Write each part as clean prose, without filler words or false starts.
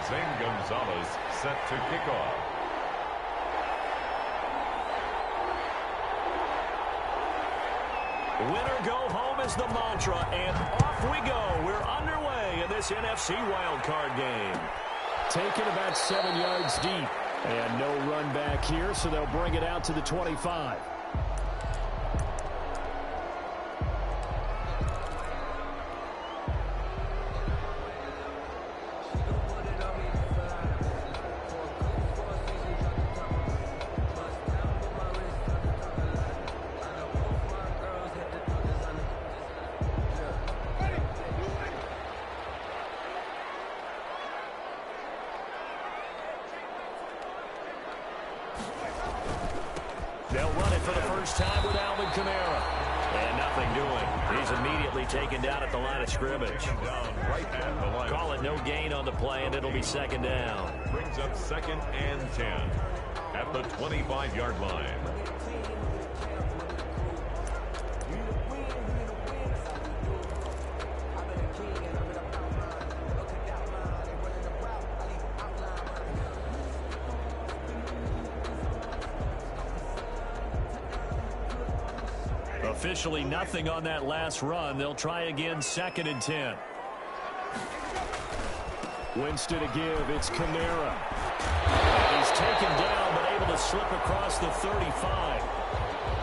Zane Gonzalez set to kick off. Winner go home is the mantra, and off we go. We're underway in this NFC wildcard game. Taken about 7 yards deep. And no run back here, so they'll bring it out to the 25. They'll run it for the first time with Alvin Kamara. And nothing doing. He's immediately taken down at the line of scrimmage. Right at the line. Call it no gain on the play, and it'll be second down. Brings up 2nd and 10 at the 25-yard line. Officially nothing on that last run. They'll try again, 2nd and 10. Winston to give. It's Kamara. He's taken down, but able to slip across the 35.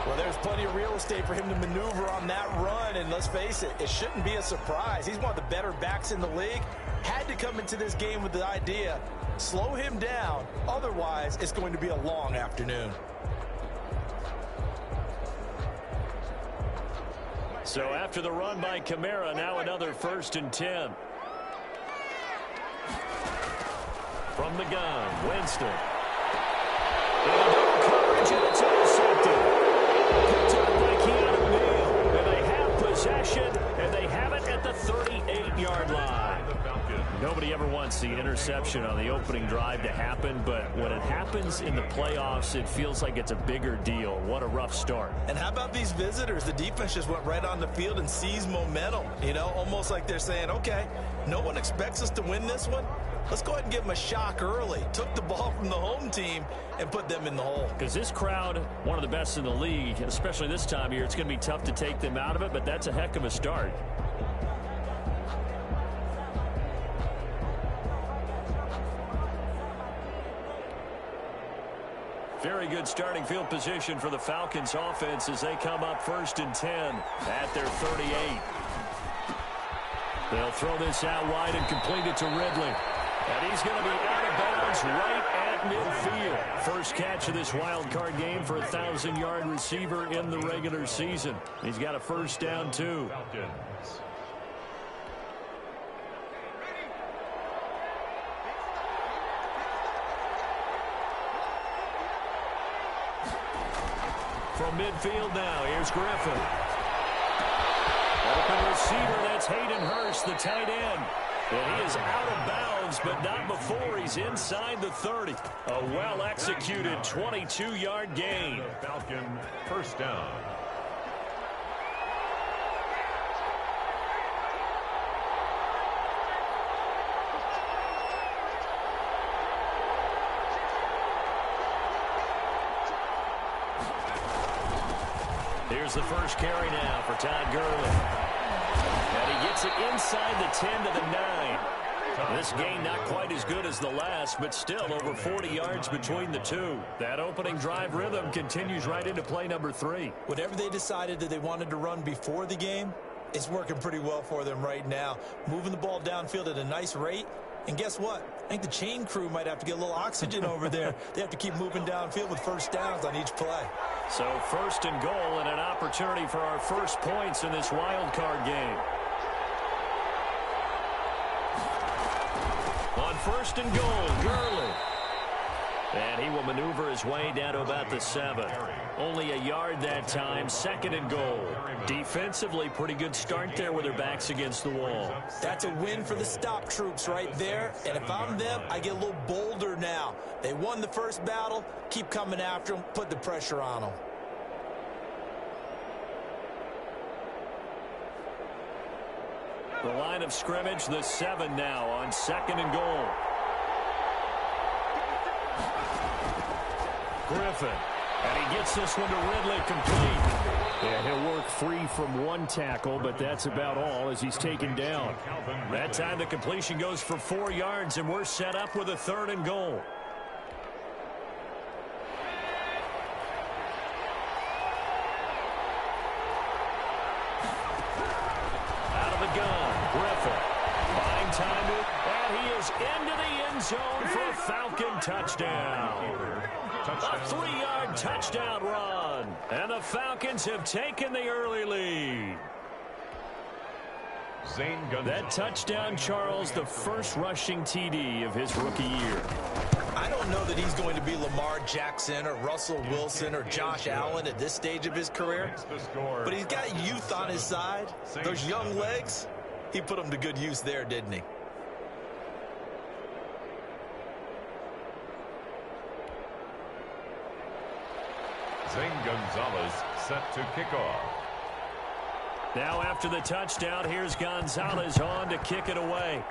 Well, there's plenty of real estate for him to maneuver on that run, and let's face it, it shouldn't be a surprise. He's one of the better backs in the league. Had to come into this game with the idea, slow him down, otherwise it's going to be a long afternoon. So after the run by Kamara, now another 1st and 10. From the gun, Winston. Coverage, and it's intercepted. Picked up by Keanu Neal. And they have possession, and they have it at the 38-yard line. Nobody ever wants the interception on the opening drive to happen, but when it happens in the playoffs, it feels like it's a bigger deal. What a rough start. And how about these visitors? The defense just went right on the field and seized momentum. You know, almost like they're saying, okay, no one expects us to win this one. Let's go ahead and give them a shock early. Took the ball from the home team and put them in the hole. Because this crowd, one of the best in the league, especially this time of year, it's going to be tough to take them out of it, but that's a heck of a start. Very good starting field position for the Falcons offense as they come up 1st and 10 at their 38. They'll throw this out wide and complete it to Ridley. And he's going to be out of bounds right at midfield. First catch of this wild card game for a 1,000-yard receiver in the regular season. He's got a first down, too. From midfield now, here's Griffin. Open receiver, that's Hayden Hurst, the tight end. And he is out of bounds, but not before he's inside the 30. A well-executed 22-yard gain. Falcon first down. Here's the first carry now for Todd Gurley. And he gets it inside the 10 to the 9. This game not quite as good as the last, but still over 40 yards between the two. That opening drive rhythm continues right into play number 3. Whatever they decided that they wanted to run before the game, it's working pretty well for them right now. Moving the ball downfield at a nice rate. And guess what? I think the chain crew might have to get a little oxygen over there. They have to keep moving downfield with first downs on each play. So 1st and goal and an opportunity for our first points in this wild card game. On 1st and goal, Gurley. And he will maneuver his way down to about the 7. Only a yard that time, 2nd and goal. Defensively, pretty good start there with their backs against the wall. That's a win for the stop troops right there. And if I'm them, I get a little bolder now. They won the first battle. Keep coming after them. Put the pressure on them. The line of scrimmage, the 7 now on 2nd and goal. Griffin. And he gets this one to Ridley complete. Yeah, he'll work free from one tackle, but that's about all as he's taken down. That time the completion goes for 4 yards, and we're set up with a 3rd and goal. Out of the gun, Griffin. Buying time, and he is into the end zone for a Falcon touchdown. A 3-yard touchdown run. And the Falcons have taken the early lead. That touchdown, Charles, the first rushing TD of his rookie year. I don't know that he's going to be Lamar Jackson or Russell Wilson or Josh Allen at this stage of his career. But he's got youth on his side. Those young legs, he put them to good use there, didn't he? Zane Gonzalez set to kick off. Now after the touchdown, here's Gonzalez on to kick it away.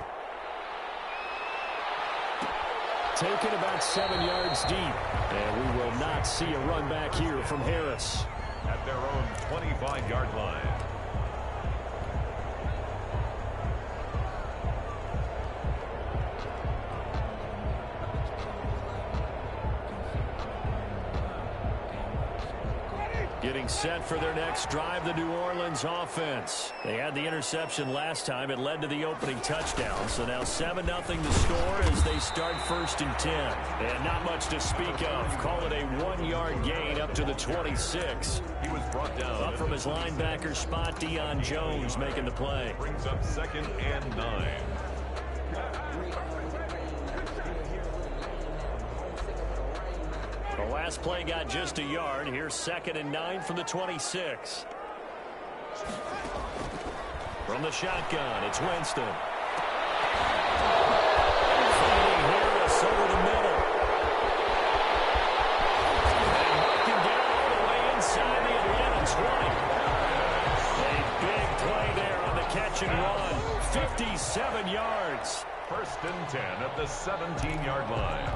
Taken about 7 yards deep. And we will not see a run back here from Harris. At their own 25-yard line. Getting set for their next drive, the New Orleans offense. They had the interception last time. It led to the opening touchdown. So now 7-0 to score as they start 1st and 10. And not much to speak of. Call it a 1-yard gain up to the 26. He was brought down. Up from his linebacker spot, Deion Jones making the play. Brings up 2nd and 9. The last play got just a yard. Here's 2nd and 9 from the 26. From the shotgun, it's Winston. Finding Harris over the middle. And knocking down all the way inside the Atlanta 20. A big play there on the catch and run. 57 yards. 1st and 10 at the 17-yard line.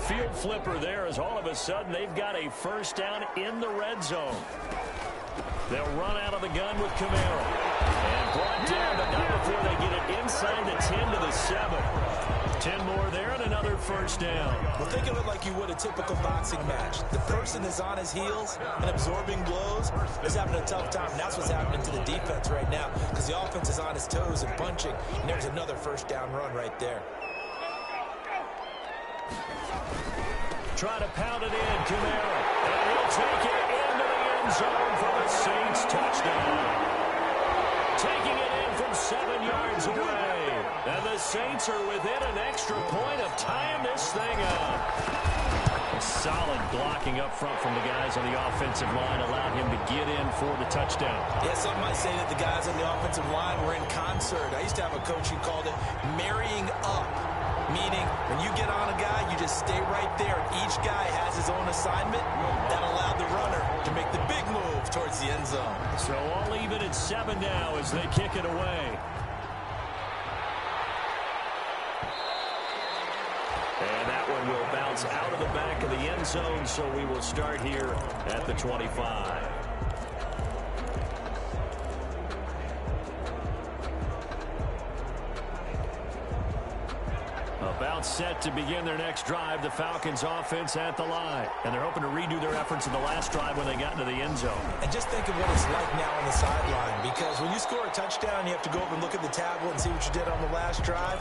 Field flipper there as all of a sudden they've got a 1st down in the red zone. They'll run out of the gun with Camaro. And brought down, but not before they get it inside the 10 to the 7. 10 more there and another 1st down. Well, think of it like you would a typical boxing match. The person is on his heels and absorbing blows is having a tough time. And that's what's happening to the defense right now because the offense is on his toes and punching. And there's another 1st down run right there. Try to pound it in, Camaro. And he'll take it into the end zone for the Saints touchdown. Taking it in from 7 yards away. And the Saints are within an extra point of tying this thing up. Solid blocking up front from the guys on the offensive line allowed him to get in for the touchdown. Yeah, some might say that the guys on the offensive line were in concert. I used to have a coach who called it marrying up. Meaning, when you get on a guy, you just stay right there. Each guy has his own assignment. That allowed the runner to make the big move towards the end zone. So all even at 7 now as they kick it away. And that one will bounce out of the back of the end zone, so we will start here at the 25. About set to begin their next drive, the Falcons offense at the line. And they're hoping to redo their efforts in the last drive when they got into the end zone. And just think of what it's like now on the sideline, because when you score a touchdown, you have to go over and look at the tablet and see what you did on the last drive.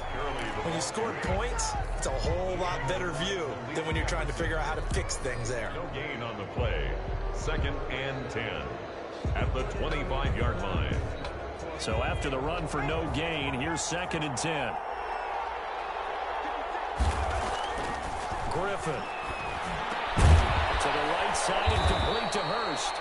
When you scored points, it's a whole lot better view than when you're trying to figure out how to fix things there. No gain on the play. 2nd and 10 at the 25-yard line. So after the run for no gain, here's 2nd and 10. Griffin to the right side and complete to Hurst.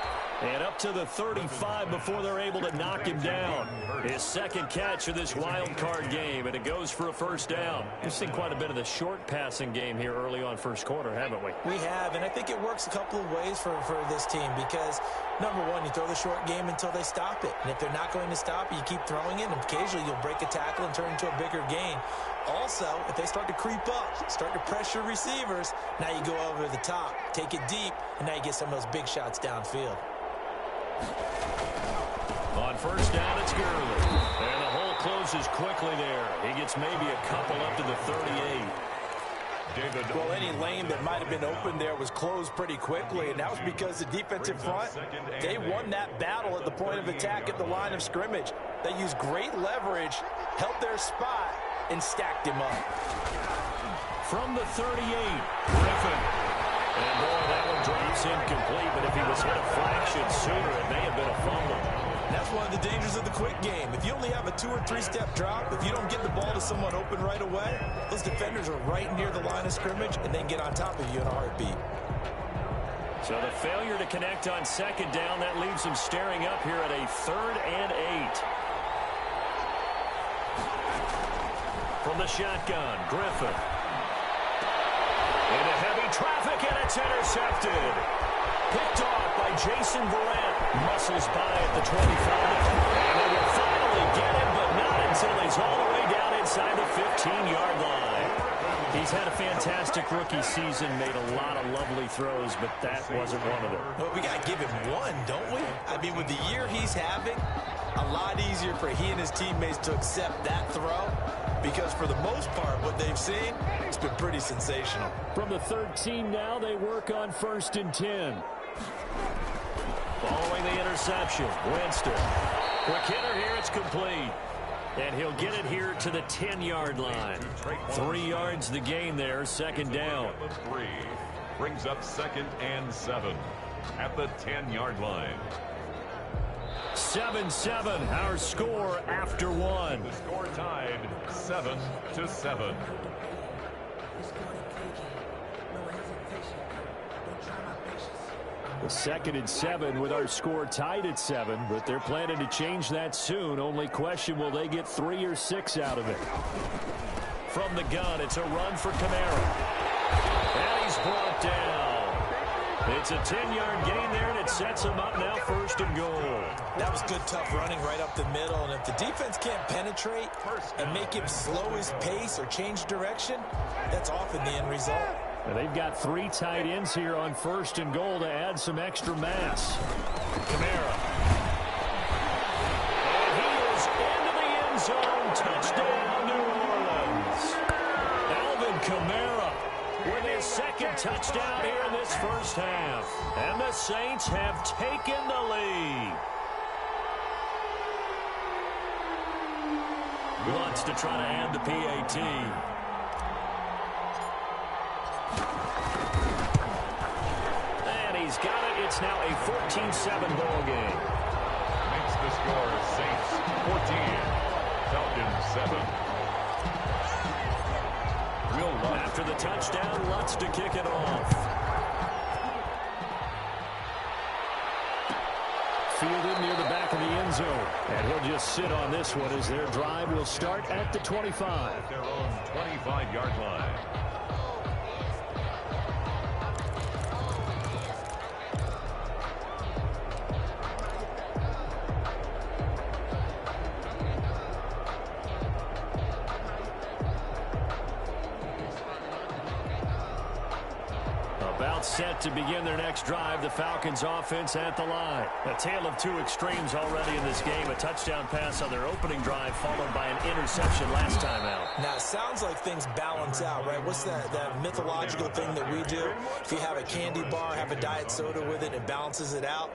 And up to the 35 before they're able to knock him down. His second catch of this wild card game, and it goes for a first down. We've seen quite a bit of the short passing game here early on first quarter, haven't we? We have, and I think it works a couple of ways for this team because, number one, you throw the short game until they stop it. And if they're not going to stop it, you keep throwing it, and occasionally you'll break a tackle and turn it into a bigger gain. Also, if they start to creep up, start to pressure receivers, now you go over the top, take it deep, and now you get some of those big shots downfield. On first down, it's Gurley. And the hole closes quickly there. He gets maybe a couple up to the 38. Well, any lane that might have been open there was closed pretty quickly, and that was because the defensive front, they won that battle at the point of attack at the line of scrimmage. They used great leverage, held their spot, and stacked him up. From the 38, Griffin. And boy, that one drops incomplete, but if he was hit a fraction sooner, it may have been a fumble. That's one of the dangers of the quick game. If you only have a 2- or 3-step drop, if you don't get the ball to someone open right away, those defenders are right near the line of scrimmage and then get on top of you in a heartbeat. So the failure to connect on second down, that leaves them staring up here at a 3rd and 8. From the shotgun, Griffin. Into heavy traffic, and it's intercepted. Picked off by Jason Verrett. Muscles by at the 25. And they will finally get him, but not until he's all the way down inside the 15-yard line. He's had a fantastic rookie season, made a lot of lovely throws, but that wasn't one of them. Well, we got to give him one, don't we? I mean, with the year he's having, a lot easier for he and his teammates to accept that throw. Because for the most part, what they've seen, it's been pretty sensational. From the 13 now, they work on 1st and 10. Following the interception, Winston. Quick hitter here, it's complete. And he'll get it here to the 10-yard line. 3 yards the gain there, second down. 3 brings up 2nd and 7 at the 10-yard line. 7-7, our score after one. The score tied 7-7. The 2nd and 7 with our score tied at 7, but they're planning to change that soon. Only question, will they get 3 or 6 out of it? From the gun, it's a run for Kamara. And he's brought down. It's a 10-yard gain there, and it sets him up now 1st and goal. That was good, tough running right up the middle. And if the defense can't penetrate and make him slow his pace or change direction, that's often the end result. And they've got 3 tight ends here on 1st and goal to add some extra mass. Kamara. And he is into the end zone. Touchdown, New Orleans. Alvin Kamara with his 2nd touchdown here in this first half. And the Saints have taken the lead. Wants to try to add the PAT. And he's got it. It's now a 14-7 ball game. Makes the score Saints 14, Falcons 7. After the touchdown, Lutz to kick it off. Fielded near the back of the end zone. And he'll just sit on this one as their drive will start at the 25. At their own 25-yard line. About set to begin their next drive. The Falcons offense at the line. A tale of 2 extremes already in this game. A touchdown pass on their opening drive followed by an interception last time out. Now, it sounds like things balance out, right? What's that mythological thing that we do? If you have a candy bar, have a diet soda with it, it balances it out.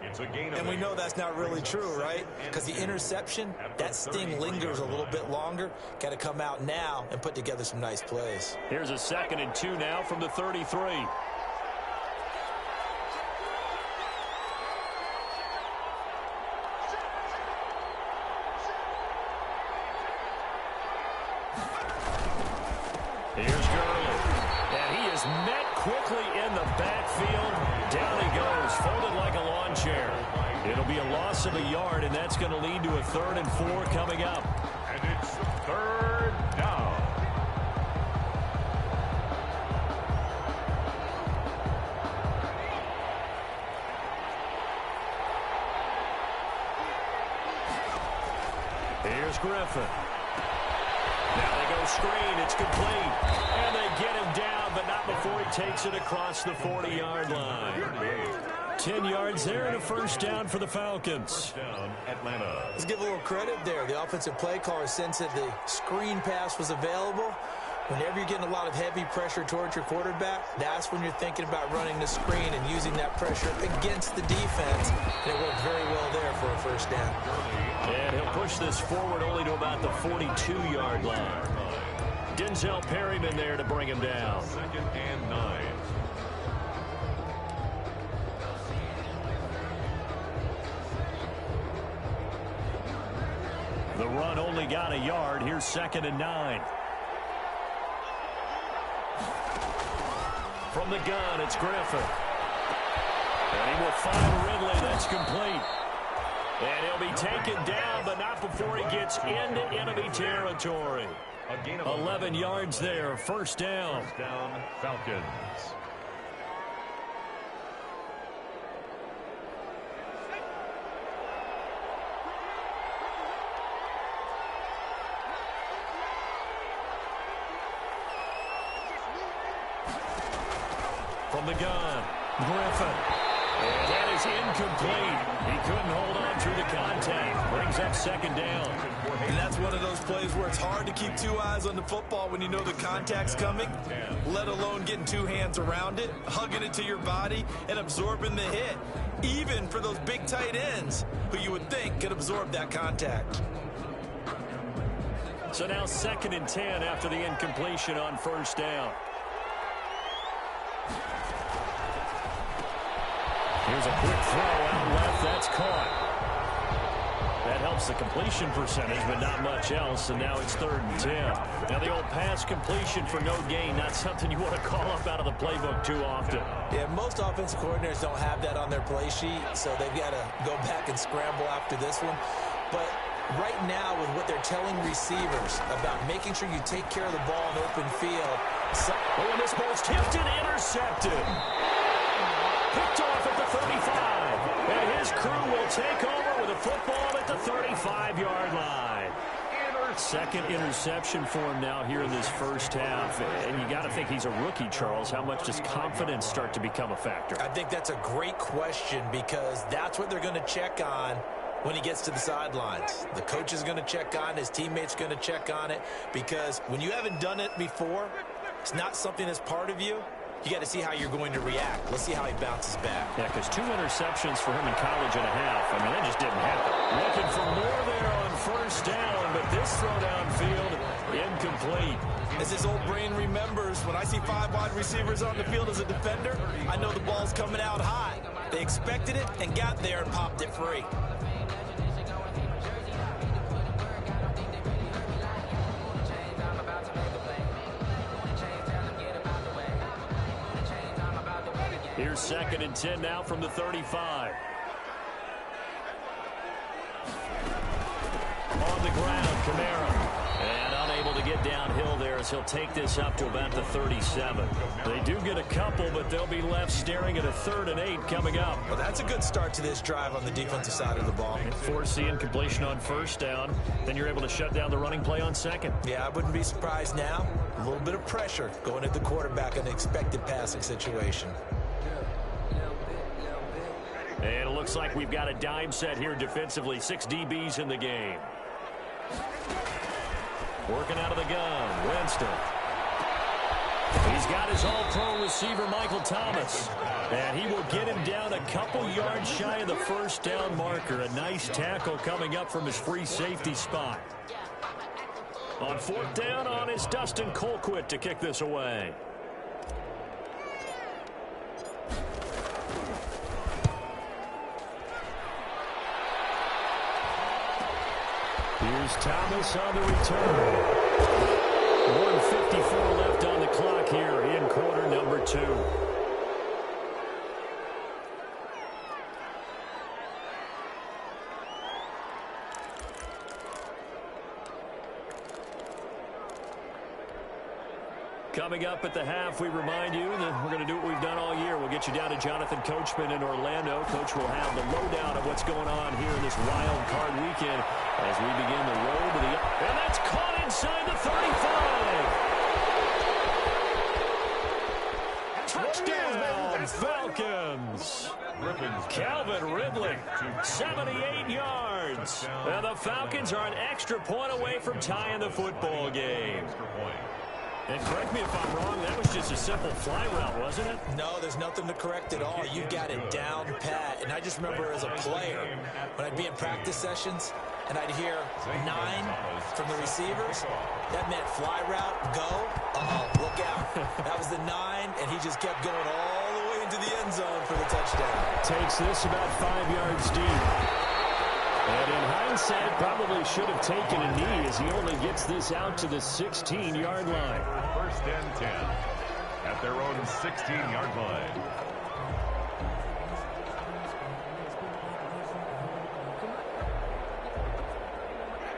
And we know that's not really true, right? Because the interception, that sting lingers a little bit longer. Got to come out now and put together some nice plays. Here's a 2nd and 2 now from the 33. Here's Gurley. And he is met quickly in the backfield. Down he goes, folded like a lawn chair. It'll be a loss of a yard, and that's going to lead to a 3rd and 4 coming up. And it's 3rd down. Here's Griffin. Now they go screen. It's complete. And they get him down, but not before he takes it across the 40-yard line. 10 yards there and a 1st down for the Falcons. Down, Atlanta. Let's give a little credit there. The offensive play caller sensed that the screen pass was available. Whenever you're getting a lot of heavy pressure towards your quarterback, that's when you're thinking about running the screen and using that pressure against the defense. And it worked very well there for a 1st down. And he'll push this forward only to about the 42-yard line. Denzel Perryman there to bring him down. 2nd and 9. The run only got a yard. Here's 2nd and 9. From the gun, it's Griffin. And he will find Ridley. That's complete. And he'll be taken down, but not before he gets into enemy territory. 11 yards there, 1st down. 1st down, Falcons. From the gun, Griffin. And that is incomplete. He couldn't hold on through the contact. Brings up 2nd down. And that's one of those plays where it's hard to keep 2 eyes on the football when you know the contact's coming, let alone getting 2 hands around it, hugging it to your body, and absorbing the hit, even for those big tight ends who you would think could absorb that contact. So now 2nd and 10 after the incompletion on 1st down. Here's a quick throw out left. That's caught. That helps the completion percentage, but not much else, and now it's 3rd and 10. Now the old pass completion for no gain, not something you want to call up out of the playbook too often. Yeah, most offensive coordinators don't have that on their play sheet, so they've got to go back and scramble after this one. But right now, with what they're telling receivers about making sure you take care of the ball in open field. And this ball's tipped and intercepted. Picked off at the 35. And his crew will take over with a football at the 35-yard line. 2nd interception for him now here in this 1st half. And you got to think he's a rookie, Charles. How much does confidence start to become a factor? I think that's a great question because that's what they're going to check on when he gets to the sidelines. The coach is going to check on it. His teammates going to check on it because when you haven't done it before, it's not something that's part of you. You got to see how you're going to react. Let's see how he bounces back. Yeah, because 2 interceptions for him in college and a half. I mean, that just didn't happen. Looking for more there on 1st down, but this throw downfield, incomplete. As his old brain remembers, when I see 5 wide receivers on the field as a defender, I know the ball's coming out high. They expected it and got there and popped it free. Here's 2nd and 10 now from the 35. On the ground, Kamara. And unable to get downhill there as he'll take this up to about the 37. They do get a couple, but they'll be left staring at a 3rd and 8 coming up. Well, that's a good start to this drive on the defensive side of the ball. Force the incompletion on 1st down. Then you're able to shut down the running play on 2nd. Yeah, I wouldn't be surprised now. A little bit of pressure going at the quarterback in an expected passing situation. And it looks like we've got a dime set here defensively. 6 DBs in the game. Working out of the gun, Winston. He's got his all-pro receiver, Michael Thomas. And he will get him down a couple yards shy of the 1st down marker. A nice tackle coming up from his free safety spot. On 4th down on is Dustin Colquitt to kick this away. Here's Thomas on the return. 1:54 left on the clock here in quarter number 2. Coming up at the half, we remind you that we're going to do what we've done all year. We'll get you down to Jonathan Coachman in Orlando. Coach will have the lowdown of what's going on here in this wild card weekend as we begin the road to the... And that's caught inside the 35. Touchdown, Falcons. Calvin Ridley, 78 yards. And the Falcons are an extra point away from tying the football game. And correct me if I'm wrong, that was just a simple fly route, wasn't it? No, there's nothing to correct at all. You got it down pat. And I just remember as a player, when I'd be in practice sessions, and I'd hear 9 from the receivers, that meant fly route, go. Look out. That was the 9, and he just kept going all the way into the end zone for the touchdown. Takes this about 5 yards deep. And in hindsight, probably should have taken a knee as he only gets this out to the 16-yard line. First and 10 at their own 16-yard line.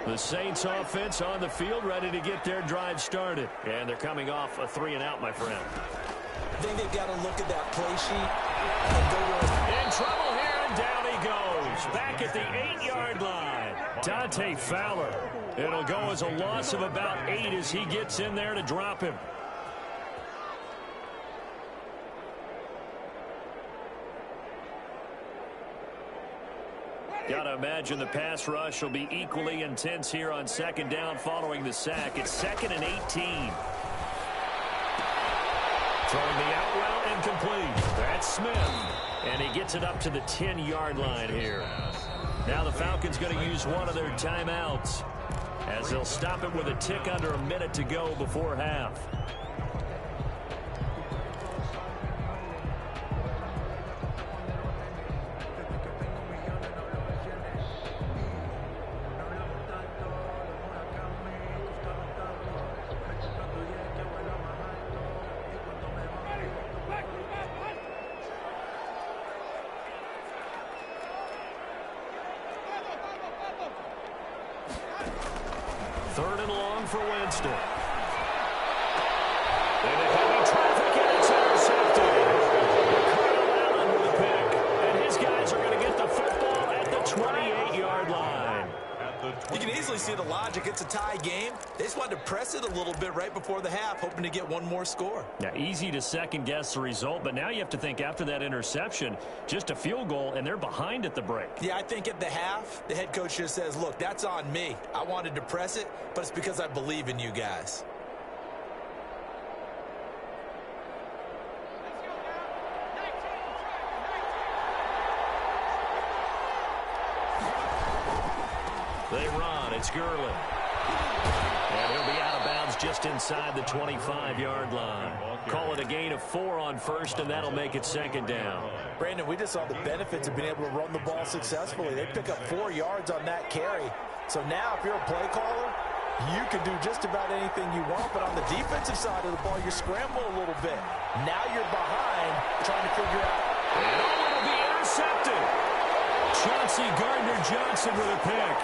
The Saints offense on the field, ready to get their drive started. And they're coming off a 3-and-out, my friend. I think they've got to look at that play sheet and go with... In trouble here, and down he goes. Back at the 8-yard line. Dante Fowler. It'll go as a loss of about 8 as he gets in there to drop him. Gotta imagine the pass rush will be equally intense here on second down following the sack. It's 2nd and 18. Throwing the out route and complete. That's Smith. And he gets it up to the 10-yard line here. Now the Falcons going to use one of their timeouts as they'll stop it with a tick under a minute to go before half. Third and long for Winston. And a heavy traffic, and it's intercepted. Carl Allen with a pick. And his guys are going to get the football at the 28-yard line. You can easily see the logic. It's a tie game. They just wanted to press it a little bit right before the half, hoping to get one more score. Now, easy to second-guess the result, but now you have to think after that interception, just a field goal, and they're behind at the break. Yeah, I think at the half, the head coach just says, look, that's on me. I wanted to press it, but it's because I believe in you guys. They run. It's Gurley. And he'll be out of bounds just inside the 25-yard line. Call it a gain of 4 on first, and that'll make it second down. Brandon, we just saw the benefits of being able to run the ball successfully. They pick up 4 yards on that carry. So now if you're a play caller, you can do just about anything you want. But on the defensive side of the ball, you scramble a little bit. Now you're behind trying to figure out. And it'll be intercepted. Chauncey Gardner-Johnson with a pick.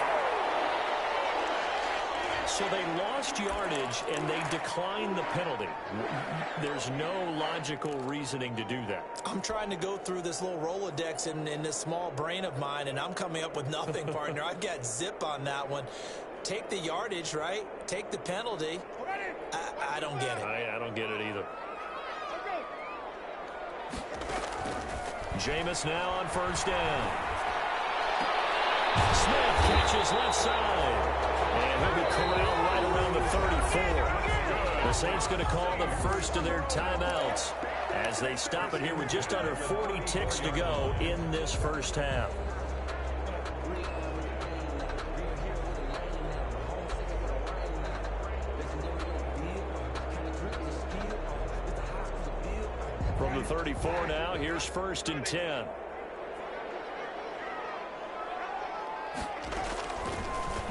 So they lost yardage, and they declined the penalty. There's no logical reasoning to do that. I'm trying to go through this little Rolodex in this small brain of mine, and I'm coming up with nothing, partner. I've got zip on that one. Take the yardage, right? Take the penalty. I don't get it. I don't get it either. Jameis now on first down. Smith catches left side. And he'll be corralled right around the 34. The Saints going to call the first of their timeouts as they stop it here with just under 40 ticks to go in this first half. From the 34 now, here's first and 10.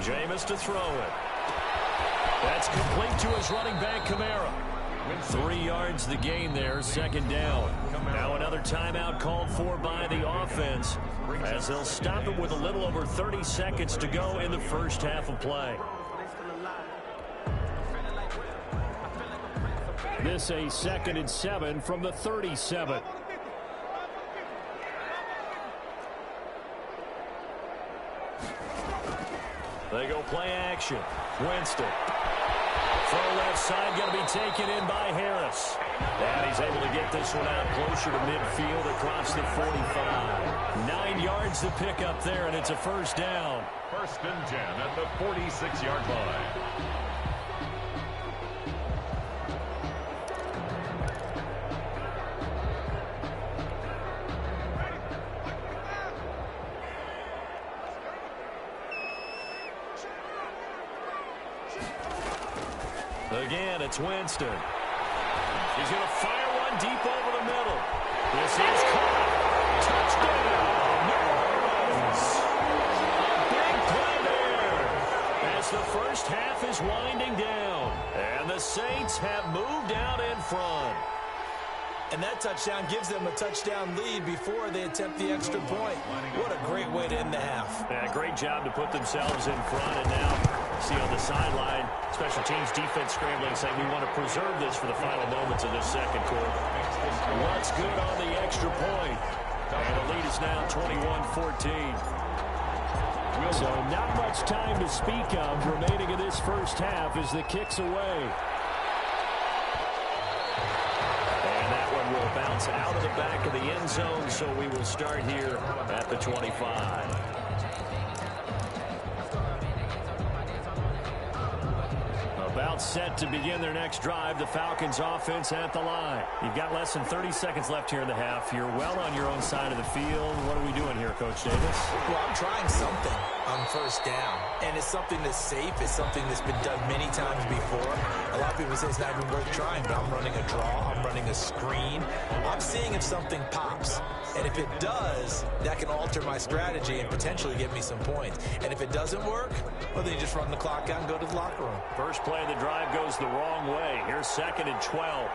Jameis to throw it. That's complete to his running back, Kamara. 3 yards the gain there, second down. Now another timeout called for by the offense as they'll stop it with a little over 30 seconds to go in the first half of play. This a 2nd and 7 from the 37. They go play action. Winston. Throw left side, going to be taken in by Harris. And he's able to get this one out closer to midfield across the 45. 9 yards to pick up there, and it's a first down. 1st and 10 at the 46-yard line. Again, it's Winston. He's going to fire one deep over the middle. This is caught. Touchdown, New Orleans. A big play there as the first half is winding down. And the Saints have moved out in front. And that touchdown gives them a touchdown lead before they attempt the extra point. What a great way to end the half. Yeah, great job to put themselves in front. And now, see on the sideline, special teams defense scrambling, saying we want to preserve this for the final moments of this second quarter. What's good on the extra point? And the lead is now 21-14. So not much time to speak of remaining in this first half as the kick's away. And that one will bounce out of the back of the end zone, so we will start here at the 25. About set to begin their next drive, the Falcons offense at the line. You've got less than 30 seconds left here in the half. You're well on your own side of the field. What are we doing here, Coach Davis? Well, I'm trying something on first down, and it's something that's safe. It's something that's been done many times before. A lot of people say it's not even worth trying, but I'm running a draw. I'm running a screen. I'm seeing if something pops. And if it does, that can alter my strategy and potentially get me some points. And if it doesn't work, well, then you just run the clock out and go to the locker room. First play of the drive goes the wrong way. Here's 2nd and 12.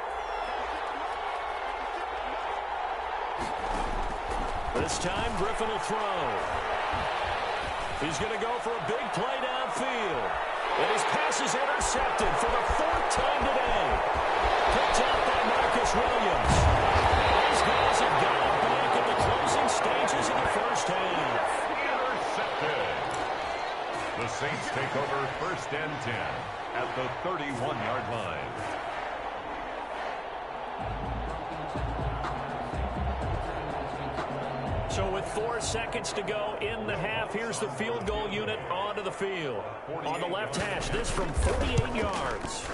This time, Griffin will throw. He's going to go for a big play downfield. And his pass is intercepted for the 4th time today. Picked out by Marcus Williams. These guys have got it back in the closing stages of the first half. Intercepted. The Saints take over 1st and 10 at the 31-yard line. So with 4 seconds to go in the half, here's the field goal unit onto the field. On the left hash, this from 48 yards.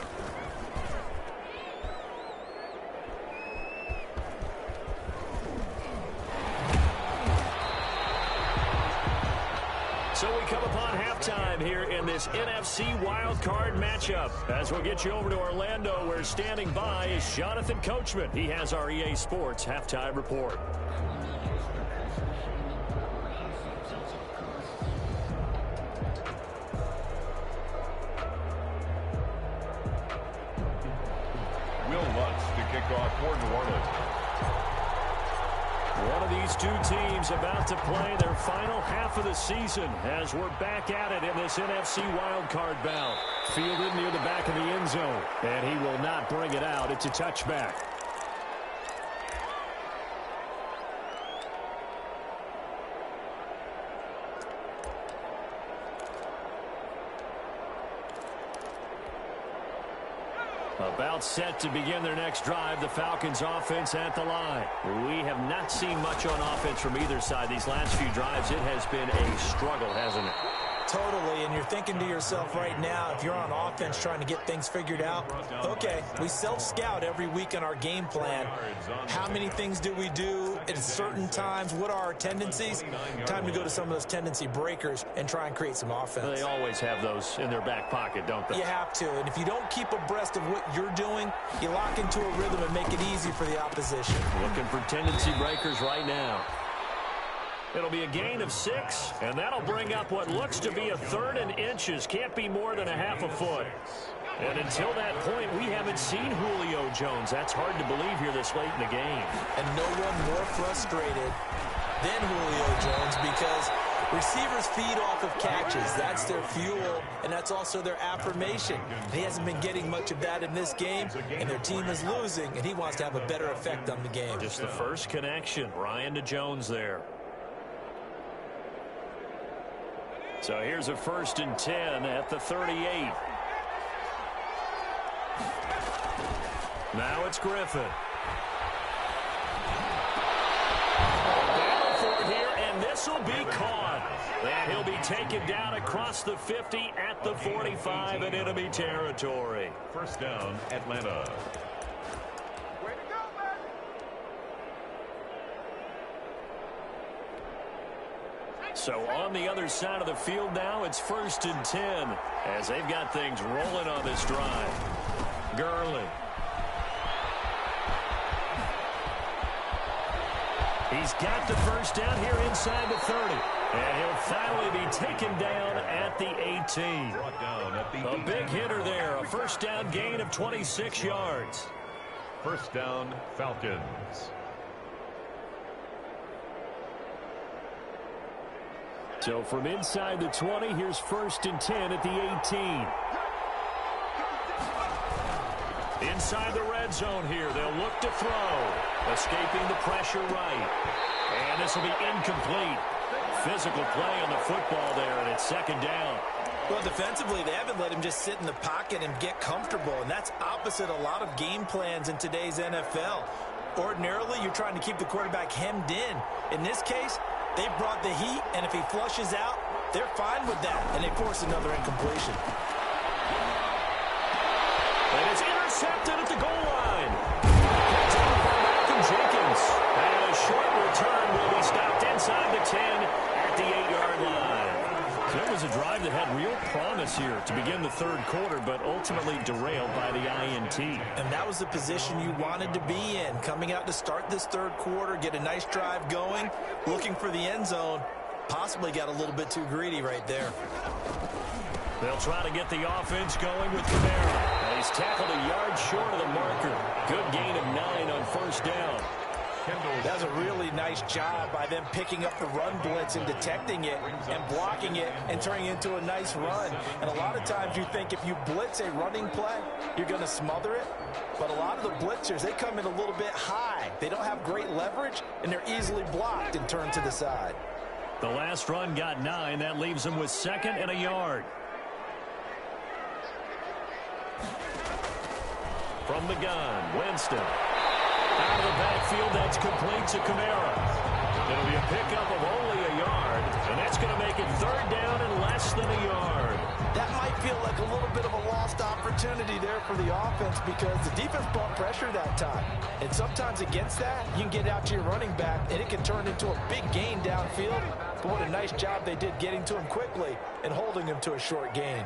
So we come upon halftime here in this NFC wildcard matchup. As we'll get you over to Orlando, where standing by is Jonathan Coachman. He has our EA Sports halftime report. Will Lutz to kick off for New Orleans. One of these two teams about to play their final half of the season as we're back at it in this NFC wildcard bout. Fielded near the back of the end zone, and he will not bring it out. It's a touchback. About set to begin their next drive, the Falcons offense at the line. We have not seen much on offense from either side. These last few drives, it has been a struggle, hasn't it? Totally, and you're thinking to yourself right now, if you're on offense trying to get things figured out, okay, we self-scout every week on our game plan. How many things do we do at certain times? What are our tendencies? Time to go to some of those tendency breakers and try and create some offense. They always have those in their back pocket, don't they? You have to, and if you don't keep abreast of what you're doing, you lock into a rhythm and make it easy for the opposition. Looking for tendency breakers right now. It'll be a gain of 6, and that'll bring up what looks to be a 3rd and inches. Can't be more than a half a foot. And until that point, we haven't seen Julio Jones. That's hard to believe here this late in the game. And no one more frustrated than Julio Jones, because Receivers feed off of catches. That's their fuel, and that's also their affirmation. He hasn't been getting much of that in this game, and their team is losing, and he wants to have a better effect on the game. Just the first connection. Ryan to Jones there. So here's a 1st and 10 at the 38. Now it's Griffin. Battle for it here, and this will be caught. And he'll be taken down across the 50 at the 45 in enemy territory. First down, Atlanta. So on the other side of the field now, it's 1st and 10 as they've got things rolling on this drive. Gurley. He's got the first down here inside the 30. And he'll finally be taken down at the 18. Brought down at the A big hitter there. A first down gain of 26 yards. First down, Falcons. So from inside the 20, here's 1st and 10 at the 18. Inside the red zone here, they'll look to throw. Escaping the pressure right. And this will be incomplete. Physical play on the football there, and it's 2nd down. Well, defensively, they haven't let him just sit in the pocket and get comfortable, and that's opposite a lot of game plans in today's NFL. Ordinarily, you're trying to keep the quarterback hemmed in. In this case, they brought the heat, and if he flushes out, they're fine with that, and they force another incompletion. And it's intercepted at the goal line. Picked up by Malcolm Jenkins. And a short return will be stopped inside the 10 at the 8-yard line. So it was a drive that had real promise here to begin the 3rd quarter, but ultimately derailed by the INT. And that was the position you wanted to be in, coming out to start this 3rd quarter, get a nice drive going, looking for the end zone. Possibly got a little bit too greedy right there. They'll try to get the offense going with Kamara. And he's tackled a yard short of the marker. Good gain of 9 on 1st down. That's a really nice job by them picking up the run blitz and detecting it and blocking it and turning it into a nice run. And a lot of times you think if you blitz a running play, you're going to smother it. But a lot of the blitzers, they come in a little bit high. They don't have great leverage, and they're easily blocked and turned to the side. The last run got 9. That leaves them with 2nd and a yard. From the gun, Winston. Out of the backfield, that's complete to Kamara. It'll be a pickup of only a yard, and that's going to make it 3rd down and less than a yard. That might feel like a little bit of a lost opportunity there for the offense because the defense brought pressure that time. And sometimes against that, you can get out to your running back, and it can turn into a big gain downfield. But what a nice job they did getting to him quickly and holding him to a short gain.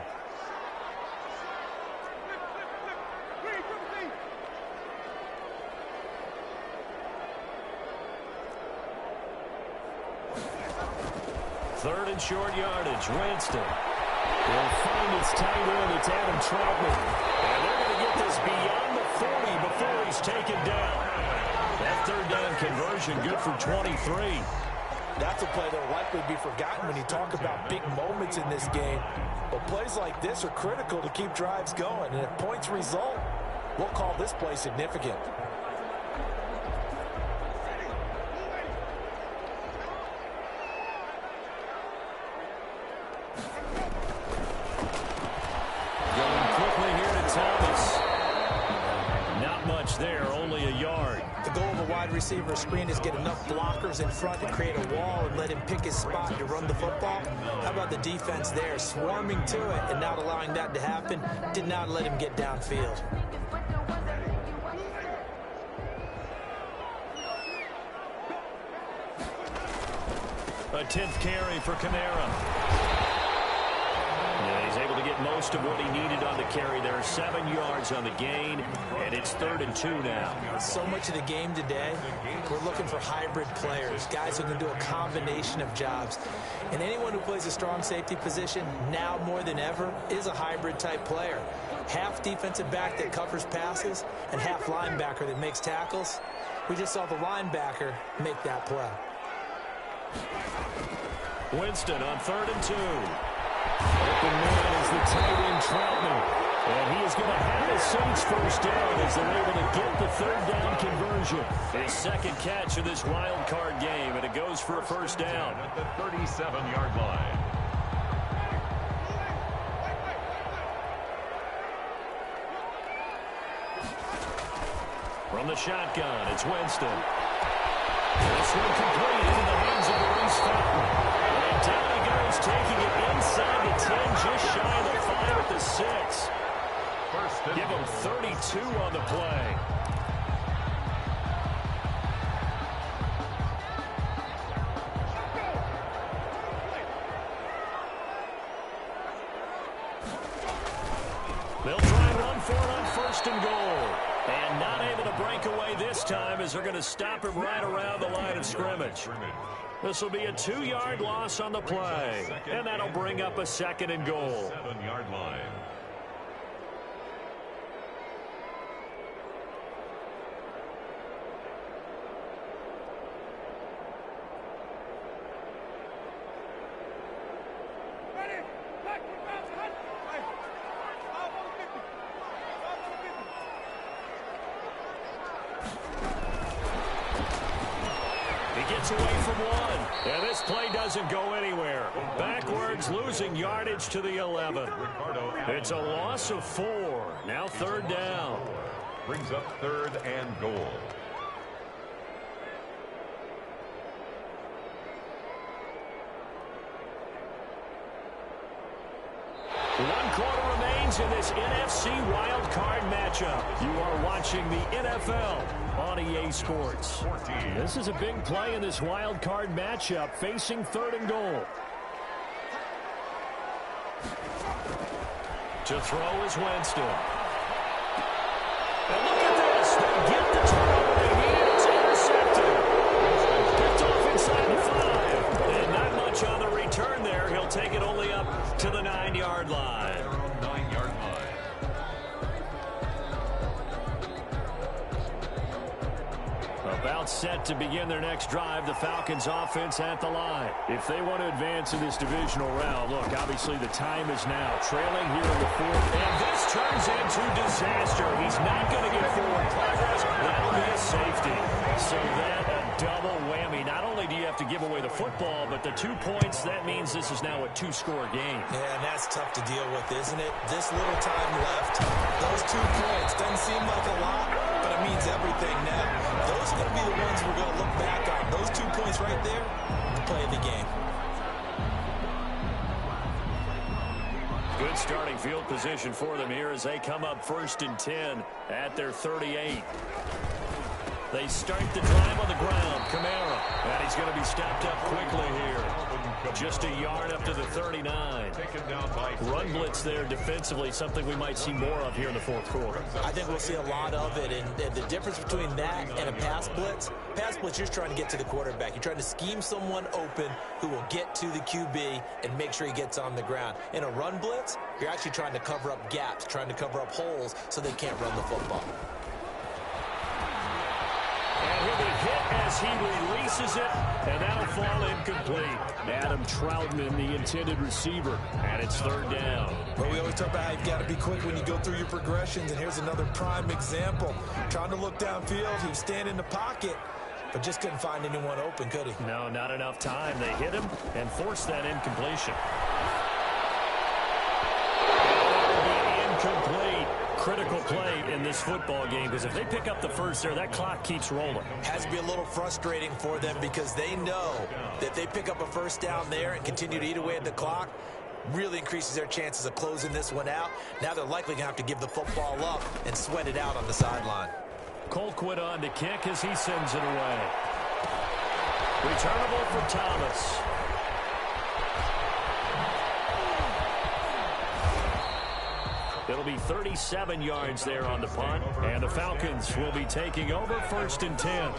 Third and short yardage. Winston will find his tight end. It's Adam Troutman. And they're going to get this beyond the 40 before he's taken down. That 3rd down conversion good for 23. That's a play that will likely be forgotten when you talk about big moments in this game. But plays like this are critical to keep drives going. And if points result, we'll call this play significant. There, only a yard. The goal of a wide receiver screen is get enough blockers in front to create a wall and let him pick his spot to run the football. How about the defense there, swarming to it and not allowing that to happen? Did not let him get downfield. A 10th carry for Kamara. Yeah, he's able to get most of what he needed on the carry there. 7 yards on the gain, and it's 3rd and 2 now. So much of the game today, we're looking for hybrid players, guys who can do a combination of jobs. And anyone who plays a strong safety position, now more than ever, is a hybrid type player. Half defensive back that covers passes, and half linebacker that makes tackles. We just saw the linebacker make that play. Winston on 3rd and 2. Open man is the tight end, Troutman. And he is going to have the Saints first down as they're able to get the 3rd down conversion. His second catch of this wild card game, and it goes for a first down. At the 37-yard line. From the shotgun, it's Winston. This one complete into the hands of Maurice Fountain. And down he goes, taking it inside the 10, just shy of the 5 at the 6. Give him 32 on the play. They'll try and run for it on 1st and goal. And not able to break away this time as they're going to stop him right around the line of scrimmage. This will be a 2-yard loss on the play. And that'll bring up a 2nd and goal. 7-yard line. Away from one. And this play doesn't go anywhere. Backwards, losing yardage to the 11. It's a loss of 4. Now 3rd down. Brings up 3rd and goal. One quarter remains in this NFC Wild Card matchup. You are watching the NFL on EA Sports. This is a big play in this Wild Card matchup, facing 3rd and goal. To throw is Winston. And look at this. They get the turnover they need. It's intercepted. Picked off inside the 5. And not much on the return there. He'll take it only up to the 9-yard line. Their own 9-yard line. About set to begin their next drive, the Falcons offense at the line. If they want to advance in this divisional round, look, obviously the time is now. Trailing here in the 4th, and this turns into disaster. He's not going to get forward progress. That'll be a safety. So that a double whammy. Not only do you have to give away the football, but the 2 points, that means this is now a 2-score game. Yeah, and that's tough to deal with, isn't it? This little time left, those 2 points doesn't seem like a lot, but it means everything now. Those are going to be the ones we're going to look back on. Those 2 points right there, the play of the game. Good starting field position for them here as they come up 1st and 10 at their 38. They start the drive on the ground. Kamara. And he's going to be stopped up quickly here. Just a yard up to the 39. Run blitz there defensively, something we might see more of here in the 4th quarter. I think we'll see a lot of it. And the difference between that and a pass blitz, you're just trying to get to the quarterback. You're trying to scheme someone open who will get to the QB and make sure he gets on the ground. In a run blitz, you're actually trying to cover up gaps, trying to cover up holes so they can't run the football. And he'll be hit as he releases it, and that'll fall incomplete. Adam Troutman, the intended receiver, and it's 3rd down. Well, we always talk about how you've got to be quick when you go through your progressions, and here's another prime example. Trying to look downfield, he was standing in the pocket, but just couldn't find anyone open, could he? No, not enough time. They hit him and forced that incompletion. Incomplete. Critical play in this football game, because if they pick up the first there, that clock keeps rolling. Has to be a little frustrating for them because they know that they pick up a first down there and continue to eat away at the clock, really increases their chances of closing this one out. Now they're likely going to have to give the football up and sweat it out on the sideline. Colquitt on to kick as he sends it away. Returnable for Thomas. It'll be 37 yards there on the punt, and the Falcons will be taking over 1st and 10.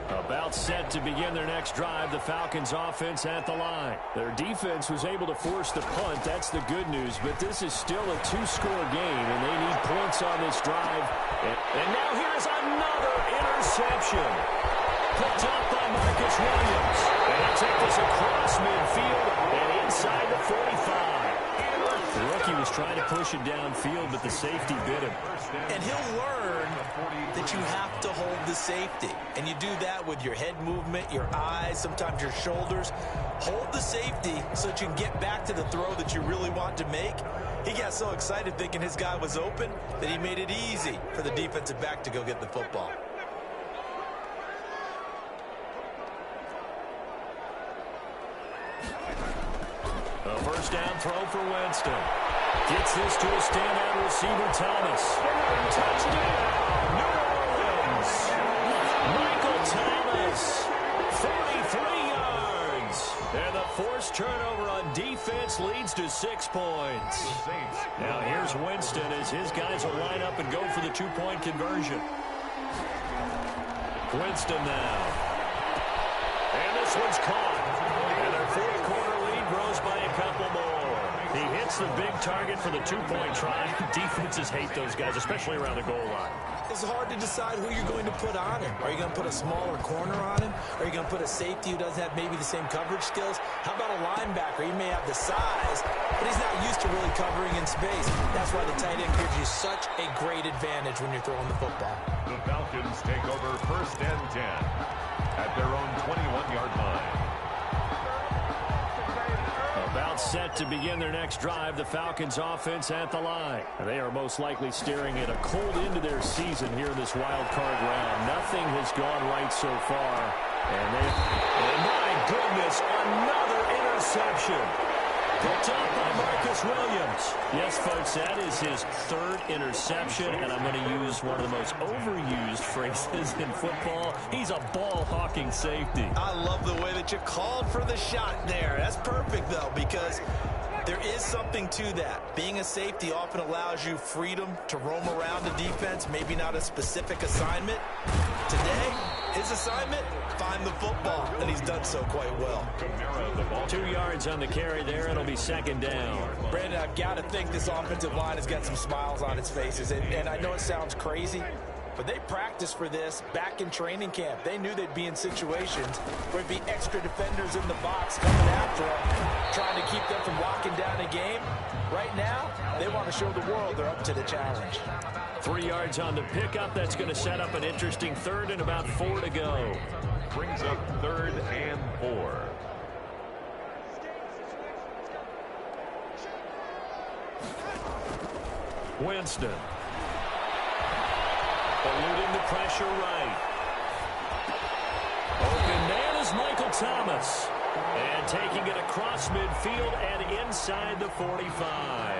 A About set to begin their next drive, the Falcons offense at the line. Their defense was able to force the punt. That's the good news, but this is still a two-score game, and they need points on this drive. And now here's another interception. Picked up by Marcus Williams. And he'll take this across midfield and inside the 45. The rookie was trying to push it downfield, but the safety bit him. And he'll learn that you have to hold the safety. And you do that with your head movement, your eyes, sometimes your shoulders. Hold the safety so that you can get back to the throw that you really want to make. He got so excited thinking his guy was open that he made it easy for the defensive back to go get the football. A first down throw for Winston. Gets this to a standout receiver, Thomas. Touchdown, New Orleans. Michael Thomas, 43 yards. And the forced turnover on defense leads to 6 points. Now here's Winston as his guys will line up and go for the two-point conversion. Winston now. And this one's caught. And their fourth quarter lead grows by a couple more. He hits the big target for the two-point try. Defenses hate those guys, especially around the goal line. It's hard to decide who you're going to put on him. Are you going to put a smaller corner on him? Are you going to put a safety who doesn't have maybe the same coverage skills? How about a linebacker? He may have the size, but he's not used to really covering in space. That's why the tight end gives you such a great advantage when you're throwing the football. The Falcons take over first and 10 at their own 21-yard line. About set to begin their next drive, the Falcons offense at the line. They are most likely staring at a cold end to their season here in this wild card round. Nothing has gone right so far. And my goodness, another interception. Picked up by Marcus Williams. Yes, folks, that is his third interception, and I'm going to use one of the most overused phrases in football. He's a ball-hawking safety. I love the way that you called for the shot there. That's perfect, though, because there is something to that. Being a safety often allows you freedom to roam around the defense, maybe not a specific assignment. Today, his assignment, find the football, and he's done so quite well. 2 yards on the carry there. It'll be second down. Brandon, I've got to think this offensive line has got some smiles on its faces, and I know it sounds crazy, but they practiced for this back in training camp. They knew they'd be in situations where there'd be extra defenders in the box coming after them, trying to keep them from locking down a game. Right now, they want to show the world they're up to the challenge. 3 yards on the pickup. That's going to set up an interesting third and about 4 to go. Brings up third and 4. Winston. Eluding the pressure right. Open man is Michael Thomas. And taking it across midfield and inside the 45.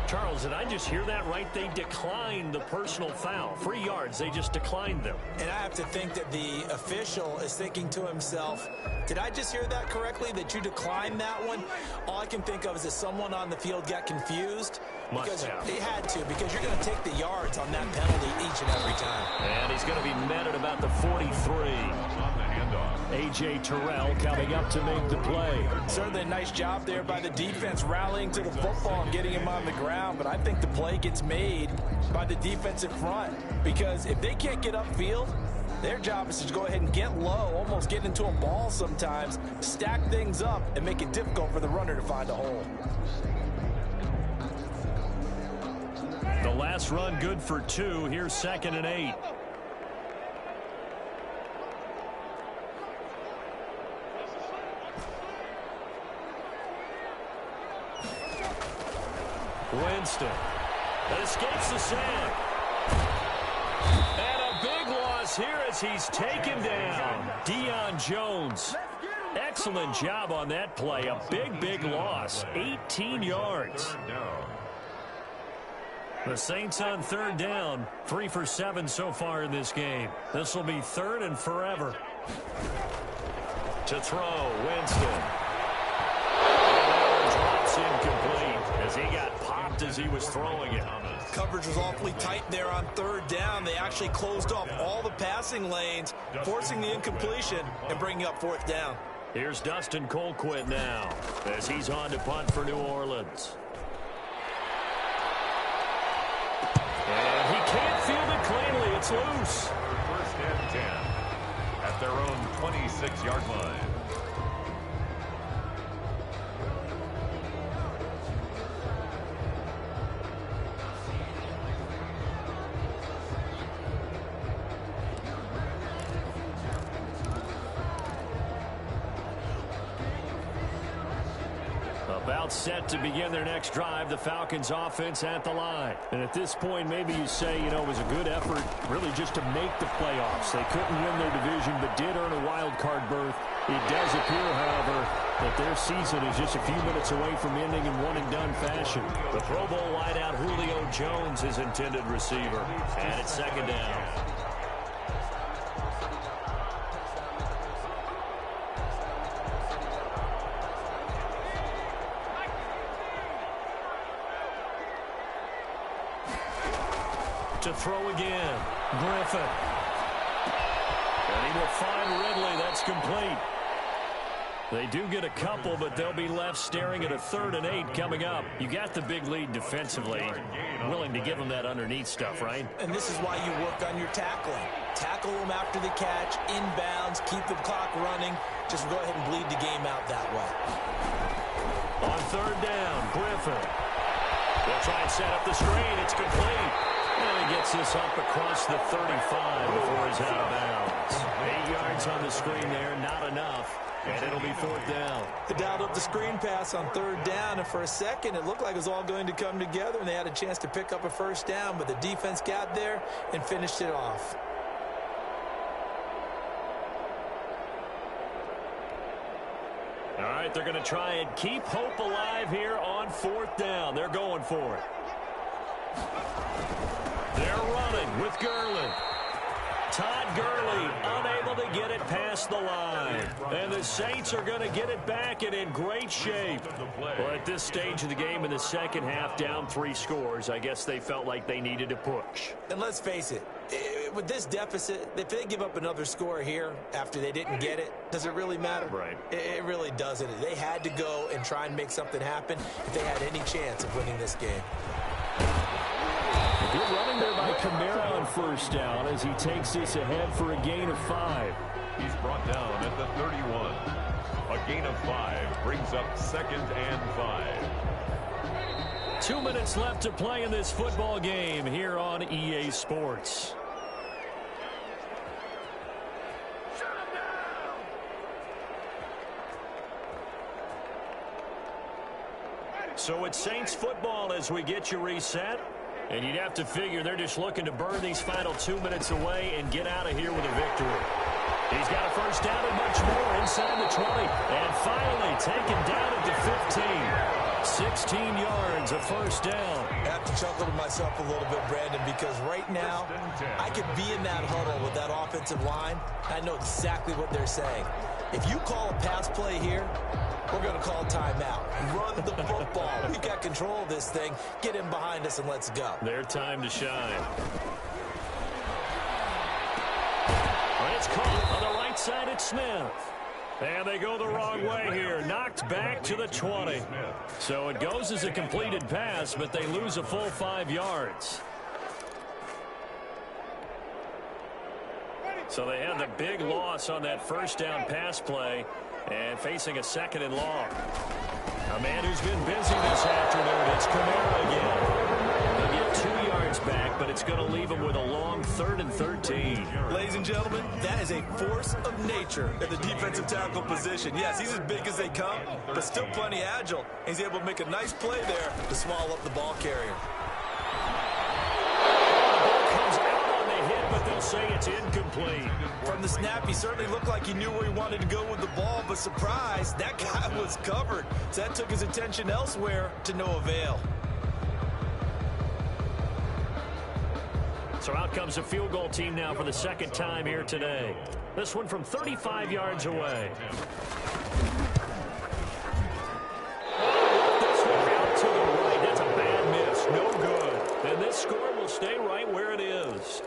Charles, did I just hear that right? They declined the personal foul. 3 yards, they just declined them. And I have to think that the official is thinking to himself, did I just hear that correctly, that you declined that one? All I can think of is that someone on the field got confused. Because he had to, because you're going to take the yards on that penalty each and every time. And he's going to be met at about the 43. On the handoff. A.J. Terrell coming up to make the play. Certainly a nice job there by the defense rallying to the football and getting him on the ground. But I think the play gets made by the defensive front. Because if they can't get upfield, their job is to go ahead and get low, almost get into a ball sometimes, stack things up, and make it difficult for the runner to find a hole. The last run good for 2. Here's 2nd and 8. Winston escapes the sack. And a big loss here as he's taken down. Deion Jones. Excellent job on that play. A big loss. 18 yards. The Saints on third down. 3 for 7 so far in this game. This will be third and forever. To throw, Winston. It's incomplete as he got popped as he was throwing it. Coverage was awfully tight there on third down. They actually closed off all the passing lanes, forcing the incompletion and bringing up fourth down. Here's Dustin Colquitt now as he's on to punt for New Orleans. And he can't field it cleanly. It's loose. First and 10 at their own 26-yard line. About set to begin their next drive, the Falcons offense at the line. And at this point, maybe you say, you know, it was a good effort really just to make the playoffs. They couldn't win their division, but did earn a wild card berth. It does appear, however, that their season is just a few minutes away from ending in one-and-done fashion. The Pro Bowl wideout Julio Jones is intended receiver. And it's second down. To throw again, Griffin. And he will find Ridley. That's complete. They do get a couple, but they'll be left staring at a 3rd and 8 coming up. You got the big lead defensively. Willing to give them that underneath stuff, right? And this is why you work on your tackling. Tackle them after the catch, inbounds, keep the clock running. Just go ahead and bleed the game out that way. On 3rd down, Griffin. They'll try and set up the screen. It's complete. And he gets this up across the 35 before he's out of bounds. 8 yards on the screen there, not enough. And it'll be 4th down. They dialed up the screen pass on 3rd down, and for a second it looked like it was all going to come together, and they had a chance to pick up a 1st down, but the defense got there and finished it off. All right, they're going to try and keep hope alive here on 4th down. They're going for it. They're running with Gurley. Todd Gurley unable to get it past the line. And the Saints are going to get it back and in great shape. Well, at this stage of the game in the second half, down 3 scores, I guess they felt like they needed to push. And let's face it, with this deficit, if they give up another score here after they didn't get it, does it really matter? Right. It really doesn't. They had to go and try and make something happen if they had any chance of winning this game. Good running there by Kamara on 1st down as he takes this ahead for a gain of 5. He's brought down at the 31. A gain of 5 brings up 2nd and 5. 2 minutes left to play in this football game here on EA Sports. So it's Saints football as we get you reset. And you'd have to figure they're just looking to burn these final 2 minutes away and get out of here with a victory. He's got a 1st down and much more inside the 20. And finally taken down at the 15. 16 yards, a 1st down. I have to chuckle to myself a little bit, Brandon, because right now I could be in that huddle with that offensive line. I know exactly what they're saying. If you call a pass play here, we're going to call timeout. Run the football. We've got control of this thing. Get in behind us and let's go. Their time to shine. And it's caught on the right side at Smith. And they go the wrong way here. Knocked back to the 20. So it goes as a completed pass, but they lose a full 5 yards. So they had the big loss on that 1st down pass play. And facing a 2nd and long. A man who's been busy this afternoon. It's Kamara again. They'll get 2 yards back, but it's going to leave him with a long 3rd and 13. Ladies and gentlemen, that is a force of nature at the defensive tackle position. Yes, he's as big as they come, but still plenty agile. He's able to make a nice play there to swallow up the ball carrier. But they'll say it's incomplete. From the snap, he certainly looked like he knew where he wanted to go with the ball, but surprise, that guy was covered. So that took his attention elsewhere to no avail. So out comes a field goal team now for the 2nd time here today. This one from 35 yards away. This score will stay right where it is.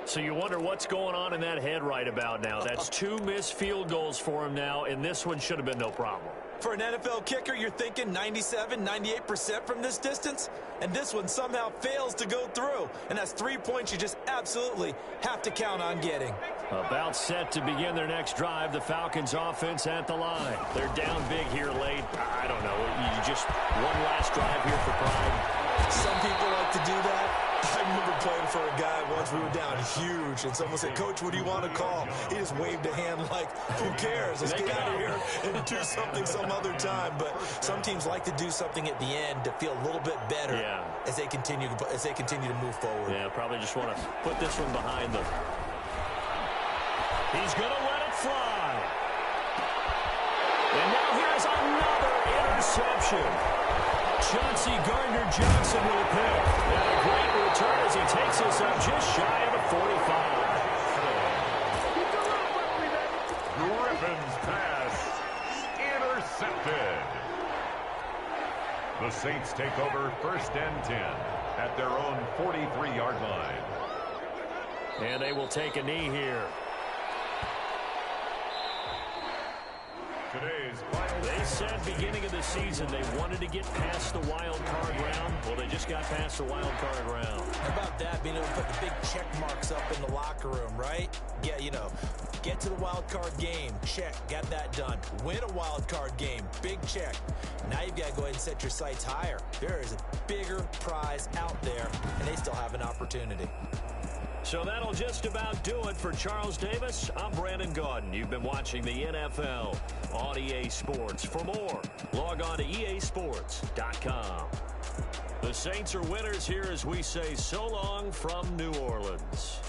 So you wonder what's going on in that head right about now. That's 2 missed field goals for him now, and this one should have been no problem. For an NFL kicker, you're thinking 97, 98% from this distance, and this one somehow fails to go through. And that's 3 points you just absolutely have to count on getting. About set to begin their next drive, the Falcons offense at the line. They're down big here late. I don't know. You just one last drive here for pride. Some people like to do that. I remember playing for a guy once. We were down huge, and someone said, "Coach, what do you want to call?" He just waved a hand like, "Who cares? Let's get out of here and do something some other time." But some teams like to do something at the end to feel a little bit better as they continue to move forward. Yeah, probably just want to put this one behind them. He's going to let it fly. And now here's another interception. Chauncey Gardner-Johnson with a pick. And a great return as he takes us up just shy of the 45. Griffin's pass intercepted. The Saints take over 1st and 10 at their own 43-yard line. And they will take a knee here. They said beginning of the season they wanted to get past the wild card round. Well, they just got past the wild card round. How about that, being able to put the big check marks up in the locker room, right? Get to the wild card game. Check. Got that done. Win a wild card game. Big check. Now you've got to go ahead and set your sights higher. There is a bigger prize out there, and they still have an opportunity. So that'll just about do it for Charles Davis. I'm Brandon Gaudin. You've been watching the NFL on EA Sports. For more, log on to easports.com. The Saints are winners here as we say so long from New Orleans.